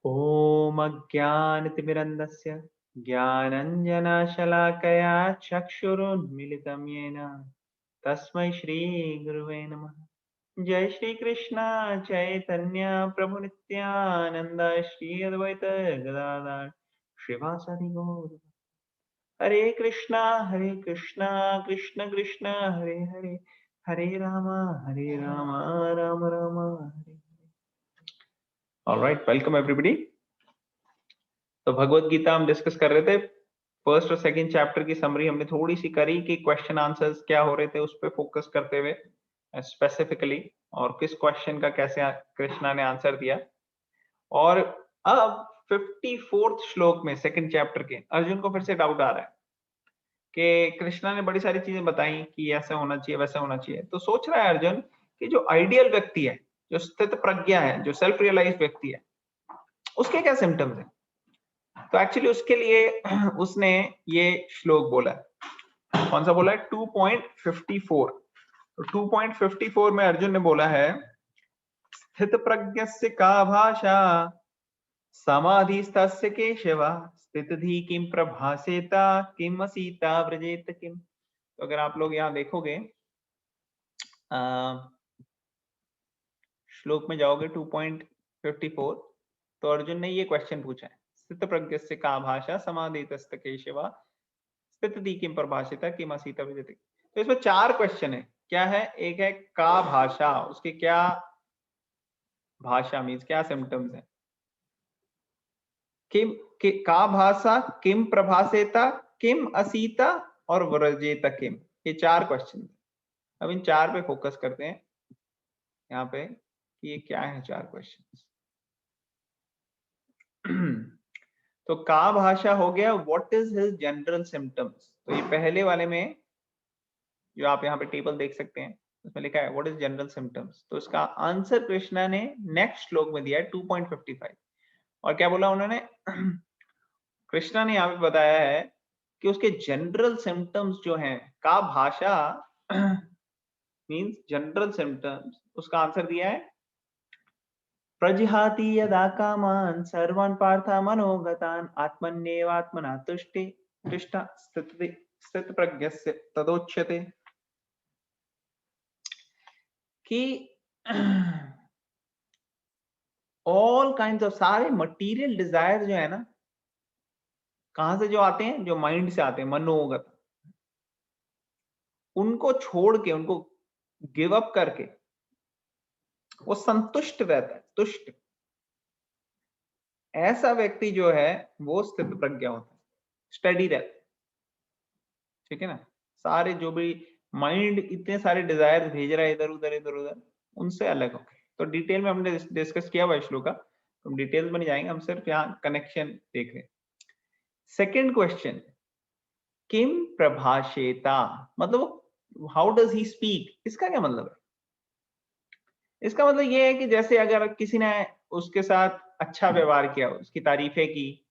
ॐ अज्ञानतिमिरन्धस्य ज्ञानञ्जनशलाकया चक्षुरुन्मिलितं येन तस्मै श्रीगुरुवे नमः। जय श्री कृष्ण चैतन्य प्रभु नित्यानंद श्री अद्वैत गदाधर श्रीवासादि Gaur. Hare Krishna Krishna Krishna Hare Hare, Hare Ram Ram Ram Hare. Alright, welcome everybody. तो भगवत गीता हम डिस्कस कर रहे थे। फर्स्ट और सेकंड चैप्टर की समरी हमने थोड़ी सी करी कि क्वेश्चन आंसर्स क्या हो रहे थे, उस पर फोकस करते हुए स्पेसिफिकली, और किस क्वेश्चन का कैसे कृष्णा ने आंसर दिया। और अब 54th श्लोक में सेकंड चैप्टर के अर्जुन को फिर से डाउट आ रहा है कि कृष्णा ने बड़ी सारी चीजें बताई कि ऐसा होना चाहिए वैसा होना चाहिए। तो सोच रहा है अर्जुन कि जो आइडियल व्यक्ति है, जो स्थित प्रज्ञा है, जो सेल्फ रियलाइज व्यक्ति है, उसके क्या सिम्टम्स है। तो एक्चुअली उसके लिए उसने ये श्लोक बोला है। कौन सा बोला है? 2.54। तो 2.54 में अर्जुन ने बोला है, स्थित प्रज्ञस्य का भाषा समाधिस्तस्य केशव स्थितधि किम प्रभासेता किम असीता व्रजेत किम। तो अगर आप लोग यहाँ देखोगे, श्लोक में जाओगे 2.54, तो अर्जुन ने ये क्वेश्चन पूछा है, स्थित प्रज्ञस्य का भाषा समाधितस्य केशव स्थिति किम प्रभाषिता किम असीता विजयते। तो इसमें 4 क्वेश्चन है। क्या है? एक है का भाषा, उसके क्या भाषा मीन्स क्या सिम्टम्स है। किम का भाषा, किम प्रभासेता, किम असीता और व्रजेता किम। ये 4 क्वेश्चन। अब इन 4 पे फोकस करते हैं यहाँ पे कि ये क्या है 4 क्वेश्चन। तो का भाषा हो गया, what is his general symptoms. तो ये पहले वाले में जो आप यहाँ पे टेबल देख सकते हैं, उसमें लिखा है व्हाट इज जनरल सिम्टम्स। तो इसका आंसर कृष्णा ने नेक्स्ट श्लोक में दिया है 2.55। और क्या बोला उन्होंने? कृष्णा ने यहाँ पे बताया है कि उसके जनरल सिम्टम्स जो हैं, का भाषा मींस जनरल सिम्टम्स, उसका आंसर दिया है, प्रजिहाति यदा कामान् सर्वान् पार्था मनोगतान् आत्मन्येवात्मना तुष्टि तुष्ट स्थित प्रज्ञस्य तदोच्यते। कि ऑल काइंड ऑफ सारे मटेरियल डिजायर जो है ना, कहां से जो आते हैं? जो माइंड से आते हैं, मनोगत। उनको छोड़ के, उनको गिव अप करके वो संतुष्ट रहता है, तुष्ट। ऐसा व्यक्ति जो है वो स्थित प्रज्ञा होता है, स्टडी रहता है। ठीक है ना? सारे जो भी माइंड इतने सारे डिजायर भेज रहा है इधर उधर इधर उधर, उनसे अलग होके। तो डिटेल में हमने डिस्कस किया हुआ श्लोक का, तो हम डिटेल्स में नहीं जाएंगे, हम सिर्फ यहाँ कनेक्शन देख रहे हैं। सेकेंड क्वेश्चन, किम प्रभाषेता, मतलब हाउ डज ही स्पीक। इसका क्या मतलब है? इसका मतलब ये है कि जैसे अगर किसी ने उसके साथ अच्छा व्यवहार किया, उसकी तारीफें की,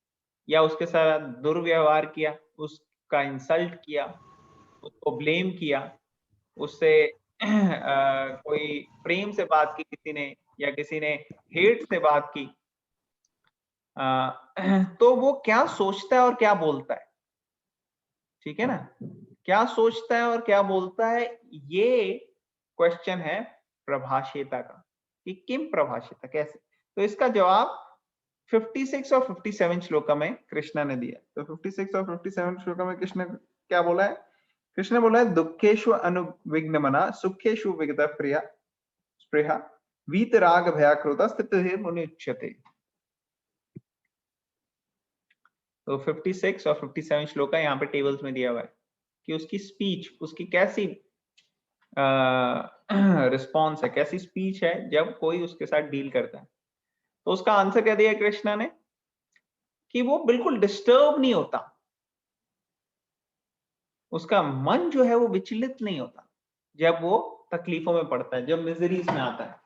या उसके साथ दुर्व्यवहार किया, उसका इंसल्ट किया, उसको ब्लेम किया, उससे कोई प्रेम से बात की किसी ने, या किसी ने हेट से बात की, तो वो क्या सोचता है और क्या बोलता है। ठीक है ना? क्या सोचता है और क्या बोलता है, ये क्वेश्चन है प्रभाषिता का, कि किम प्रभाषिता, कैसे। तो इसका जवाब 56 और 57 श्लोक में कृष्णा ने दिया। तो 56 और 57 श्लोक में कृष्ण क्या बोला है? कृष्ण ने बोला है, दुखेषु अनुविघ्नमना सुखेषु विगत प्रिया स्पृहा वीतराग भयाकृता स्थितिर् मुनि उच्यते। तो 56 और 57 श्लोक यहाँ पे टेबल्स में दिया हुआ है कि उसकी स्पीच, उसकी कैसी रिस्पॉन्स है, कैसी स्पीच है जब कोई उसके साथ डील करता है। तो उसका आंसर क्या दिया कृष्णा ने? कि वो बिल्कुल डिस्टर्ब नहीं होता, उसका मन जो है वो विचलित नहीं होता जब वो तकलीफों में पड़ता है, जब मिजरीज में आता है।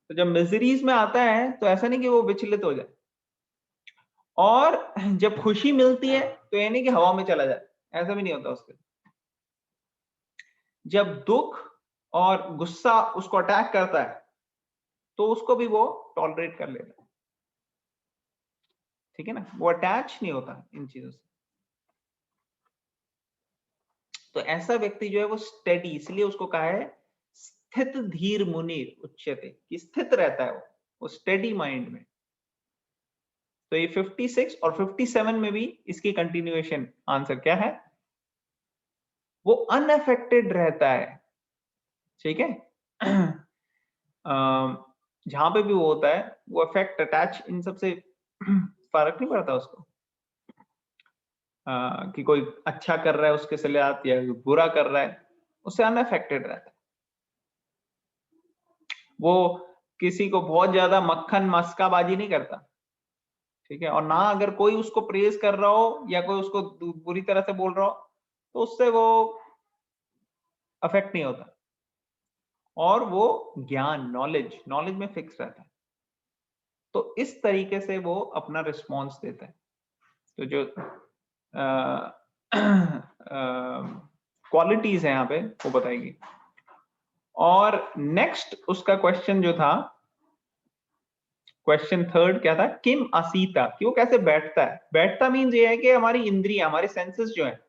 तो जब मिजरीज में आता है तो ऐसा नहीं कि वो विचलित हो जाए, और जब खुशी मिलती है तो ये नहीं कि हवा में चला जाए, ऐसा भी नहीं होता उसके। जब दुख और गुस्सा उसको अटैक करता है तो उसको भी वो टॉलरेट कर लेता है। ठीक है ना, वो अटैच नहीं होता इन चीजों से। तो ऐसा व्यक्ति जो है वो स्टेडी, इसलिए उसको कहा है स्थित धीर मुनीर उच्यते, कि स्थित रहता है वो स्टेडी माइंड में। तो ये 56 और 57 में भी इसकी कंटिन्यूएशन आंसर क्या है, वो अनअफेक्टेड रहता है। ठीक है जहां पे भी वो होता है वो अफेक्ट अटैच इन सबसे फर्क नहीं पड़ता उसको, कि कोई अच्छा कर रहा है उसके साथ या बुरा कर रहा है, उससे अनअफेक्टेड रहता है। वो किसी को बहुत ज्यादा मक्खन मस्काबाजी नहीं करता, ठीक है, और ना अगर कोई उसको प्रेज कर रहा हो या कोई उसको बुरी तरह से बोल रहा हो तो उससे वो अफेक्ट नहीं होता, और वो ज्ञान नॉलेज नॉलेज में फिक्स रहता है। तो इस तरीके से वो अपना रिस्पॉन्स देता है। तो जो क्वालिटीज है यहाँ पे वो बताएगी। और नेक्स्ट उसका क्वेश्चन जो था, क्वेश्चन थर्ड क्या था, किम असीता, कि वो कैसे बैठता है। बैठता मीन्स ये है कि हमारी इंद्रियां, हमारे सेंसेस जो है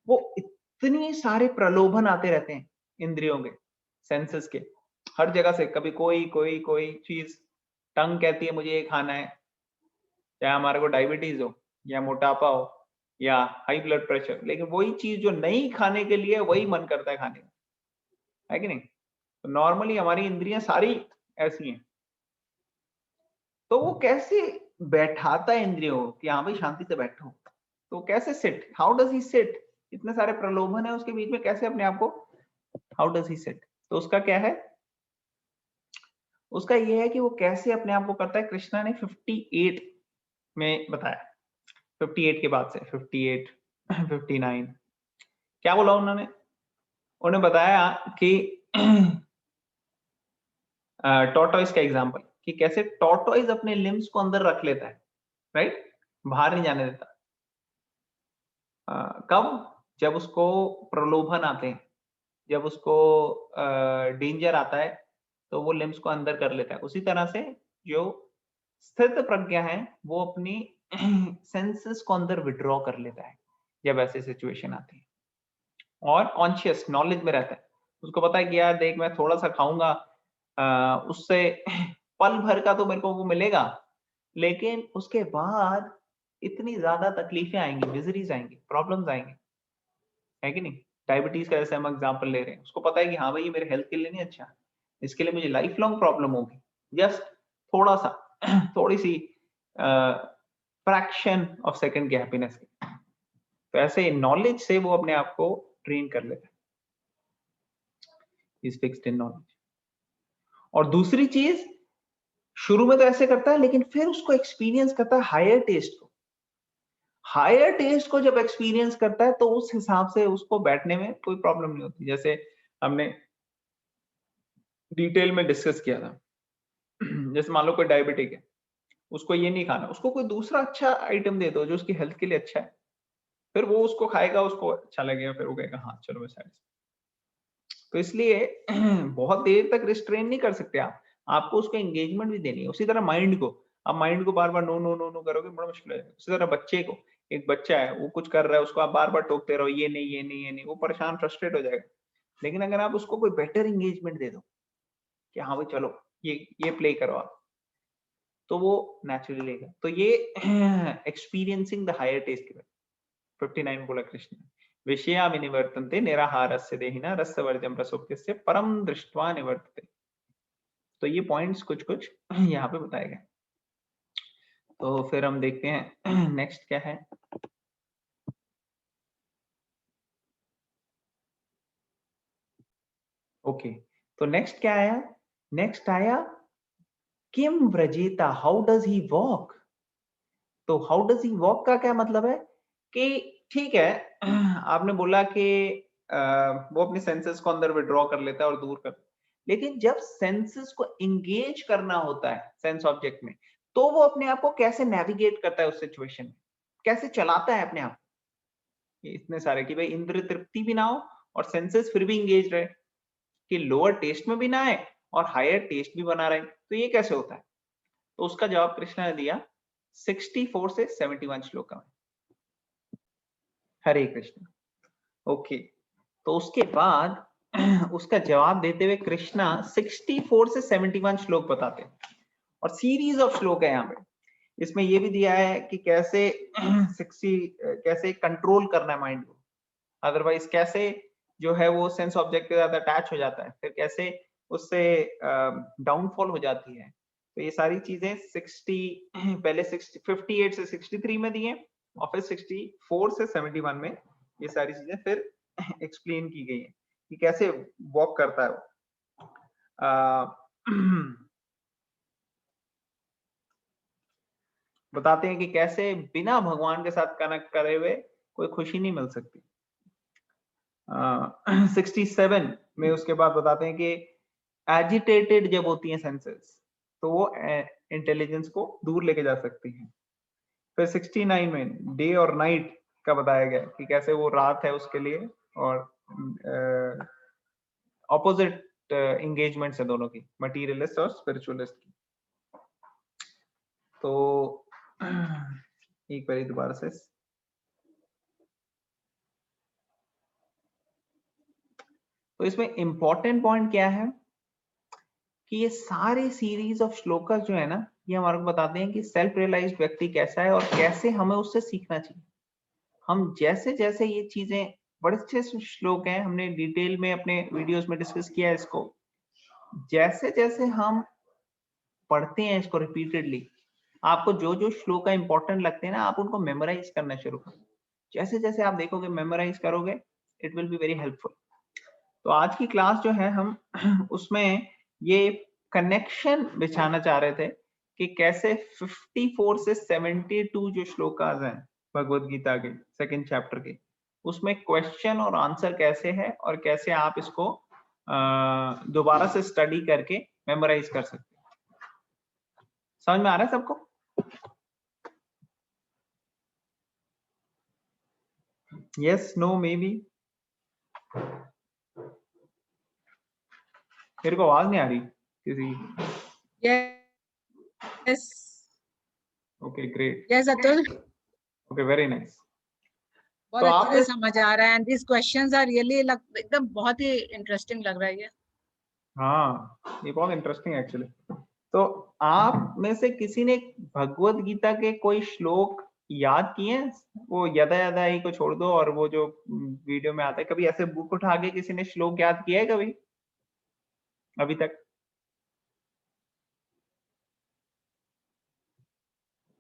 वो इतनी सारे प्रलोभन आते रहते हैं इंद्रियों के, सेंसेस के, हर जगह से। कभी कोई कोई कोई चीज, टंग कहती है मुझे ये खाना है, चाहे हमारे को डायबिटीज हो या मोटापा हो या हाई ब्लड प्रेशर, लेकिन वही चीज जो नहीं खाने के लिए वही मन करता है खाने का, है कि नहीं। तो नॉर्मली हमारी इंद्रियां सारी ऐसी हैं। तो वो कैसे बैठाता है इंद्रियों को कि हाँ भाई शांति से बैठो, तो कैसे sit, how does he sit, इतने सारे प्रलोभन है उसके बीच में, कैसे अपने आप को, हाउ डज ही सिट। तो उसका क्या है, उसका ये है कि वो कैसे अपने आप को करता है। कृष्णा ने 58 में बताया, 58 के बाद से 58 59 क्या बोला उन्होंने, उन्होंने बताया कि टॉर्टोइस का एग्जांपल, कि कैसे टॉर्टोइस अपने लिम्स को अंदर रख लेता है, राइट, बाहर नहीं जाने देता। कब, जब उसको प्रलोभन आते हैं, जब उसको डेंजर आता है तो वो लिम्स को अंदर कर लेता है। उसी तरह से जो स्थित प्रज्ञा है वो अपनी सेंसेस को अंदर विड्रॉ कर लेता है जब ऐसी सिचुएशन आती है, और कॉन्शियस नॉलेज में रहता है। उसको पता है कि यार देख मैं थोड़ा सा खाऊंगा, उससे पल भर का तो मेरे को वो मिलेगा, लेकिन उसके बाद इतनी ज्यादा तकलीफें आएंगी, मिजरीज आएंगी, प्रॉब्लम्स आएंगी, है कि नहीं। डायबिटीज का जैसे हम एग्जांपल ले रहे हैं, उसको पता है कि हाँ भाई ये मेरे हेल्थ के लिए नहीं अच्छा, इसके लिए मुझे लाइफ लॉन्ग प्रॉब्लम होगी, जस्ट थोड़ा सा थोड़ी सी फ्रैक्शन ऑफ सेकंड की हैप्पीनेस की। तो ऐसे नॉलेज से वो अपने आप को ट्रेन कर लेता है, इज फिक्स्ड इन नॉलेज। और दूसरी चीज, शुरू में तो ऐसे करता है लेकिन फिर उसको एक्सपीरियंस करता है हायर टेस्ट को। हायर टेस्ट को जब एक्सपीरियंस करता है तो उस हिसाब से उसको बैठने में कोई प्रॉब्लम नहीं होती। जैसे हमने डिटेल में डिस्कस किया था जैसे मान लो कोई डायबिटिक है, उसको ये नहीं खाना, उसको कोई दूसरा अच्छा आइटम दे दो जो उसकी हेल्थ के लिए अच्छा है, फिर वो उसको खाएगा, उसको अच्छा लगेगा, फिर वो कहेगा हाँ चलो मैं साइड। तो इसलिए बहुत देर तक रिस्ट्रेन नहीं कर सकते आप, आपको उसको एंगेजमेंट भी देनी है। उसी तरह माइंड को, आप माइंड को बार बार नो नो नो नो करोगे बड़ा मुश्किल है। उसी तरह बच्चे को, एक बच्चा है वो कुछ कर रहा है, उसको आप बार बार टोकते रहो ये नहीं ये नहीं ये नहीं, वो परेशान फ्रस्ट्रेट हो जाएगा। लेकिन अगर आप उसको कोई बेटर एंगेजमेंट दे दो कि हाँ भाई चलो ये प्ले करो आप, तो वो नेचुरली लेगा। तो ये एक्सपीरियंसिंग द हायर टेस्ट की 59 बोला कृष्ण, विषया विनिवर्तन्ते निराहारस्य देहिना रसवर्जम रसोप्यस्य परम दृष्ट्वा निवर्तते। तो ये पॉइंट्स कुछ कुछ यहाँ पे बताए गए। तो फिर हम देखते हैं नेक्स्ट क्या है। ओके, तो नेक्स्ट क्या आया, नेक्स्ट आया किम व्रजेता, हाउ डज ही वॉक। तो हाउ डज ही वॉक का क्या मतलब है कि ठीक है आपने बोला कि वो अपने सेंसेस को अंदर विड्रॉ कर लेता है और दूर कर, लेकिन जब सेंसेस को एंगेज करना होता है सेंस ऑब्जेक्ट में, तो वो अपने आप को कैसे नेविगेट करता है उस सिचुएशन में, कैसे चलाता है अपने आप। ये इतने सारे कि भाई इंद्र तृप्ति भी ना हो और सेंसेस फिर भी एंगेज रहे, कि लोअर टेस्ट में भी ना आए और हायर टेस्ट भी बना रहे, तो ये कैसे होता है। तो उसका जवाब कृष्णा ने दिया 64 से 71 श्लोक में। हरे कृष्ण। ओके, तो उसके बाद उसका जवाब देते हुए कृष्णा 64 से 71 श्लोक बताते हैं और सीरीज ऑफ श्लोक है यहाँ पे। इसमें ये भी दिया है कि कैसे 60 कैसे कंट्रोल करना है माइंड को, अदरवाइज कैसे जो है वो सेंस ऑब्जेक्ट के साथ अटैच हो जाता है, फिर कैसे उससे डाउनफॉल हो जाती है। तो ये सारी चीजें 60 पहले 58 से 63 में दी है और फिर 64 से 71 में ये सारी चीजें फिर एक्सप्लेन की गई है कि कैसे वॉक करता है वो। बताते हैं कि कैसे बिना भगवान के साथ कनेक्ट करे हुए कोई खुशी नहीं मिल सकती। 67 में उसके बाद बताते हैं कि एजिटेटेड जब होती हैं सेंसेस तो वो इंटेलिजेंस को दूर लेके जा सकती हैं। फिर 69 में डे और नाइट का बताया गया कि कैसे वो रात है उसके लिए और ऑपोजिट एंगेजमेंट्स है दोनों की, मटीरियलिस्ट और स्पिरिचुअलिस्ट की। तो एक बार दोबारा से तो इसमें इंपॉर्टेंट पॉइंट क्या है कि ये सारे सीरीज ऑफ श्लोकस जो है ना, ये हमारे को बताते हैं कि सेल्फ रियलाइज्ड व्यक्ति कैसा है और कैसे हमें उससे सीखना चाहिए। हम जैसे जैसे ये चीजें, बड़े अच्छे श्लोक हैं, हमने डिटेल में अपने वीडियोस में डिस्कस किया है इसको। जैसे जैसे हम पढ़ते हैं इसको रिपीटेडली, आपको जो जो श्लोक का इंपॉर्टेंट लगते हैं ना, आप उनको मेमोराइज करना शुरू करो। जैसे जैसे आप देखोगे, मेमोराइज करोगे, it will be very helpful. तो आज की क्लास जो है हम उसमें ये कनेक्शन बिछाना चाह रहे थे कि कैसे 54 से 72 जो श्लोकास हैं भगवत गीता के सेकंड चैप्टर के, उसमें क्वेश्चन और आंसर कैसे है और कैसे आप इसको दोबारा से स्टडी करके मेमोराइज कर सकते हैं। समझ में आ रहा है सबको? Yes, no, maybe? मेरे को आवाज नहीं आ रही किसी। Yes. Okay, great. Yes, Atul. Okay, very nice. बहुत अच्छे से समझ आ रहा है and this questions are really एकदम बहुत ही इंटरेस्टिंग लग रहा है ये। हाँ, ये बहुत इंटरेस्टिंग है एक्चुअली। तो आप में से किसी ने भगवत गीता के कोई श्लोक याद किए हैं? वो यदा यदा ही को छोड़ दो और वो जो वीडियो में आता है, कभी ऐसे बुक उठा के किसी ने श्लोक याद किया है कभी अभी तक?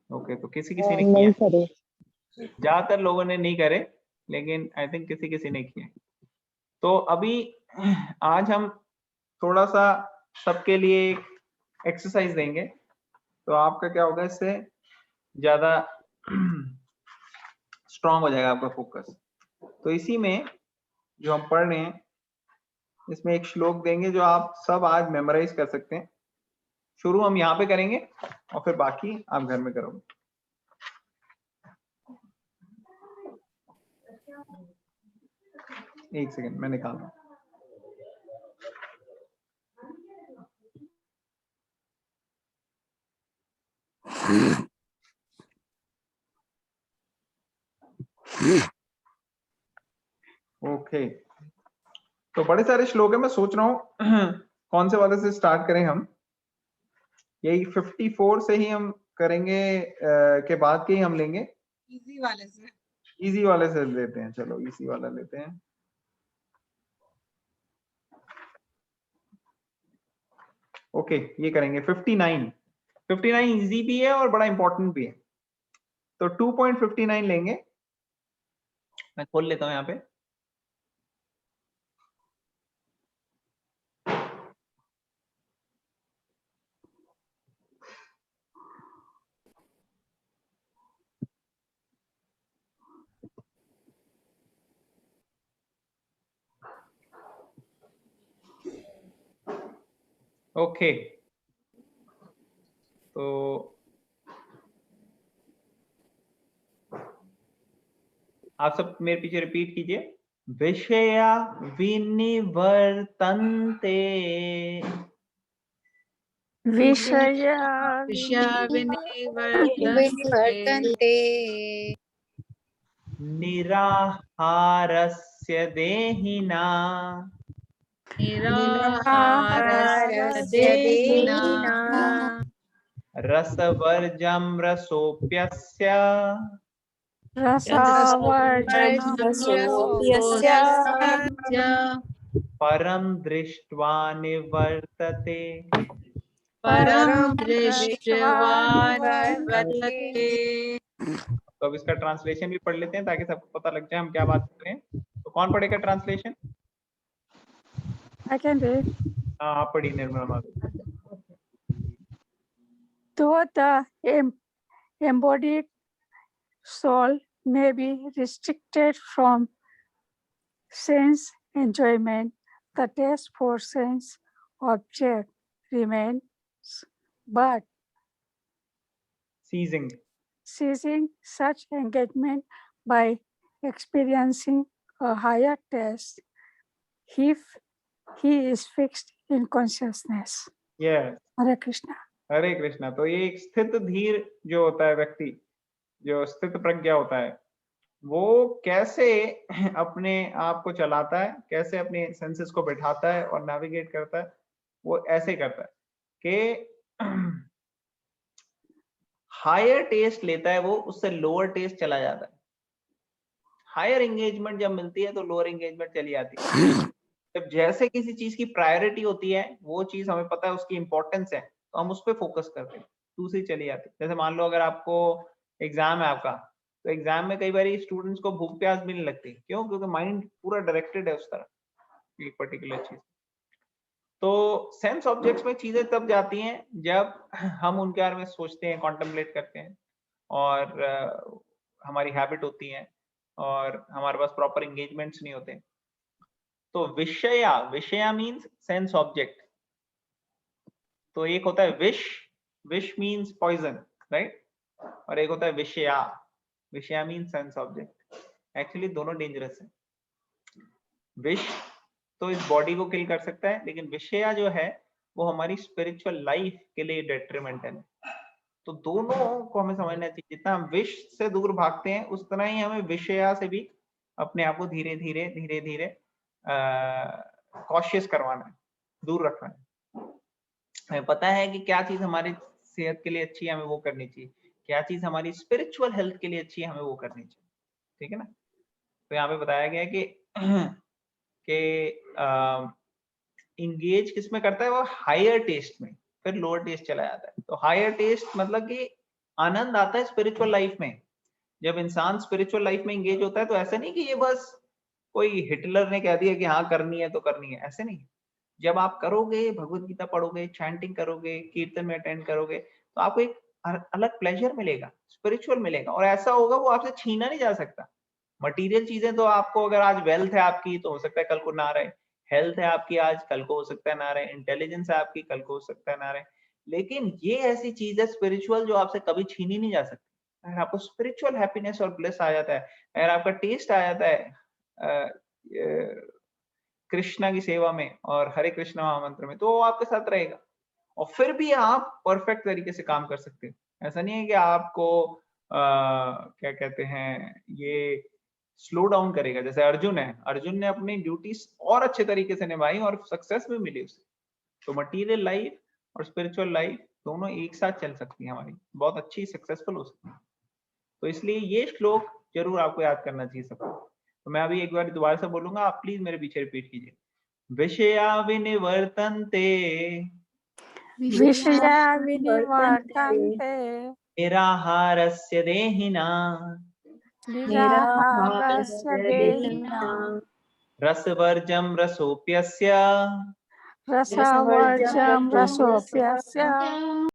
ओके, तो किसी किसी ने नहीं किया, करे। ज्यादातर लोगों ने नहीं करे, लेकिन आई थिंक किसी किसी ने किए। तो अभी आज हम थोड़ा सा सबके लिए एक्सरसाइज देंगे, तो आपका क्या होगा, इससे ज्यादा स्ट्रांग हो जाएगा आपका फोकस। तो इसी में जो हम पढ़ रहे हैं, इसमें एक श्लोक देंगे जो आप सब आज मेमोराइज कर सकते हैं। शुरू हम यहाँ पे करेंगे और फिर बाकी आप घर में करोगे। एक सेकंड, मैं निकाल रहा हूँ। ओके, तो बड़े सारे श्लोक है, मैं सोच रहा हूँ कौन से वाले से स्टार्ट करें हम। यही 54 से ही हम करेंगे के बाद के ही हम लेंगे। इजी वाले से, इजी वाले से लेते हैं, चलो इजी वाला लेते हैं। ओके, ये करेंगे 59 इजी भी है और बड़ा इंपॉर्टेंट भी है, तो 2.59 लेंगे। मैं खोल लेता हूं यहाँ पे। ओके, तो आप सब मेरे पीछे रिपीट कीजिए। विषया विनिवर्तन्ते विषया विषयाविनिवर्तन्ते निराहारस्य देहिना निराहारस्य देहिना रसवर्जं रसोऽप्यस्य रसवर्जनमसोऽप्यस्य परं दृष्ट्वा निवर्तते। परं दृष्ट्वा निवर्तते। तो अब इसका ट्रांसलेशन भी पढ़ लेते हैं ताकि सबको पता लग जाए हम क्या बात कर रहे हैं। तो कौन पढ़ेगा ट्रांसलेशन? I can read. हाँ, आप पढ़िए Nirmala Madhav. Though the embodied soul may be restricted from sense enjoyment, the taste for sense object remains, but Seizing such engagement by experiencing a higher taste, he is fixed in consciousness. yes Hare Krishna. हरे कृष्णा। तो ये एक स्थित धीर जो होता है व्यक्ति, जो स्थित प्रज्ञा होता है, वो कैसे अपने आप को चलाता है, कैसे अपने सेंसेस को बैठाता है और नेविगेट करता है, वो ऐसे करता है कि हायर टेस्ट लेता है वो, उससे लोअर टेस्ट चला जाता है। हायर एंगेजमेंट जब मिलती है तो लोअर एंगेजमेंट चली जाती है। जब जैसे किसी चीज की प्रायोरिटी होती है, वो चीज हमें पता है उसकी इंपॉर्टेंस है, तो हम उस पर फोकस करते हैं, दूसरी चली जाती है। जैसे मान लो अगर आपको एग्जाम है आपका, तो एग्जाम में कई बार स्टूडेंट्स को भूख प्यास भी नहीं लगती। क्यों? क्योंकि माइंड पूरा डायरेक्टेड है उस तरह एक पर्टिकुलर चीज। तो सेंस ऑब्जेक्ट्स में चीजें तब जाती हैं जब हम उनके बारे में सोचते हैं, कॉन्टेम्पलेट करते हैं, और हमारी हैबिट होती है और हमारे पास प्रॉपर एंगेजमेंट्स नहीं होते। तो विषया मीन्स सेंस ऑब्जेक्ट। तो एक होता है विश मीन्स पॉइजन, राइट, और एक होता है विषया मीन्स सेंस ऑब्जेक्ट। एक्चुअली दोनों डेंजरस है। विश तो इस बॉडी को किल कर सकता है, लेकिन विषया जो है वो हमारी स्पिरिचुअल लाइफ के लिए डेट्रीमेंटल है। तो दोनों को हमें समझना चाहिए। जितना हम विश से दूर भागते हैं, उस तरह ही हमें विषया से भी अपने आप को धीरे धीरे कॉशियस करवाना है, दूर रखना है। हमें पता है कि क्या चीज हमारी सेहत के लिए अच्छी है, हमें वो करनी चाहिए। क्या चीज हमारी स्पिरिचुअल हेल्थ के लिए अच्छी है, हमें वो करनी चाहिए। ठीक है ना? तो यहाँ पे बताया गया है कि इंगेज किसमें करता है? वो हायर टेस्ट में, फिर लोअर टेस्ट चला जाता है। तो हायर टेस्ट मतलब कि आनंद आता है स्पिरिचुअल लाइफ में। जब इंसान स्पिरिचुअल लाइफ में इंगेज होता है, तो ऐसा नहीं कि ये बस कोई हिटलर ने कह दिया कि हाँ करनी है तो करनी है, ऐसे नहीं। जब आप करोगे, भगवत गीता पढ़ोगे, चैंटिंग करोगे, कीर्तन में अटेंड करोगे, तो आपको एक अलग प्लेजर मिलेगा, स्पिरिचुअल मिलेगा, और ऐसा होगा वो आपसे छीना नहीं जा सकता। मटेरियल चीजें तो आपको, अगर आज वेल्थ है आपकी तो हो सकता है कल को ना रहे, हेल्थ है आपकी आज, कल को हो सकता है ना रहे, इंटेलिजेंस है आपकी, कल को हो सकता है ना रहे, लेकिन ये ऐसी चीज है स्पिरिचुअल जो आपसे कभी छीनी नहीं जा सकती। अगर आपको स्पिरिचुअल हैप्पीनेस और ब्लिस आ जाता है, अगर आपका टेस्ट आ जाता है कृष्णा की सेवा में और हरे कृष्णा महामंत्र में, तो वो आपके साथ रहेगा, और फिर भी आप परफेक्ट तरीके से काम कर सकते हो। ऐसा नहीं है कि आपको क्या कहते हैं, ये स्लो डाउन करेगा। जैसे अर्जुन है, अर्जुन ने अपनी ड्यूटीज और अच्छे तरीके से निभाई और सक्सेस भी मिली उसे। तो मटीरियल लाइफ और स्पिरिचुअल लाइफ दोनों एक साथ चल सकती है, हमारी बहुत अच्छी सक्सेसफुल हो सकती है। तो इसलिए ये श्लोक जरूर आपको याद करना चाहिए सबको। तो मैं अभी एक बार दोबारा से बोलूंगा, आप प्लीज मेरे पीछे रिपीट कीजिए। विषया विनिवर्तन्ते निराहारस्य देहिना रसवर्जं रसोऽप्यस्य